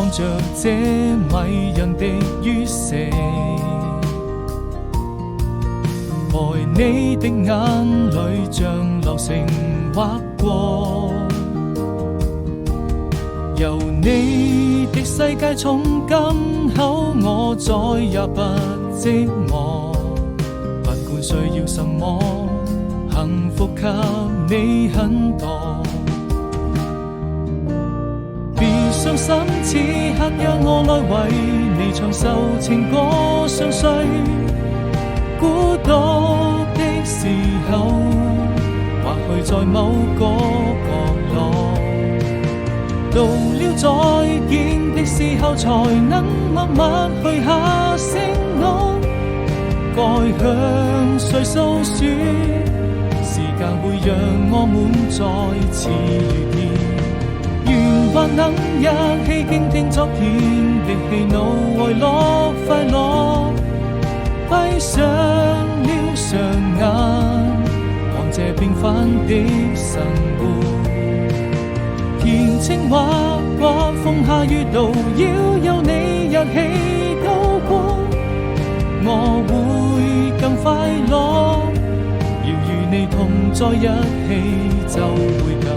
看着這迷人的於蛇，愛你的眼淚像流星劃過，由你的世界從今後我再也不寂寞，不管需要什麼，幸福給你很多。別傷心，此刻讓我來為你唱首情歌，相隨孤獨的時候，或許在某個角落，到了再見的時候，才能默默許下承諾，該向誰訴說？時間會讓我們再次遇見，願還能一起傾聽昨天的喜怒哀樂快樂，閉上了雙眼，看這平凡的生活。填情畫過風下雨路，要有你一起渡過，我會更快樂。要與你同在一起，就會更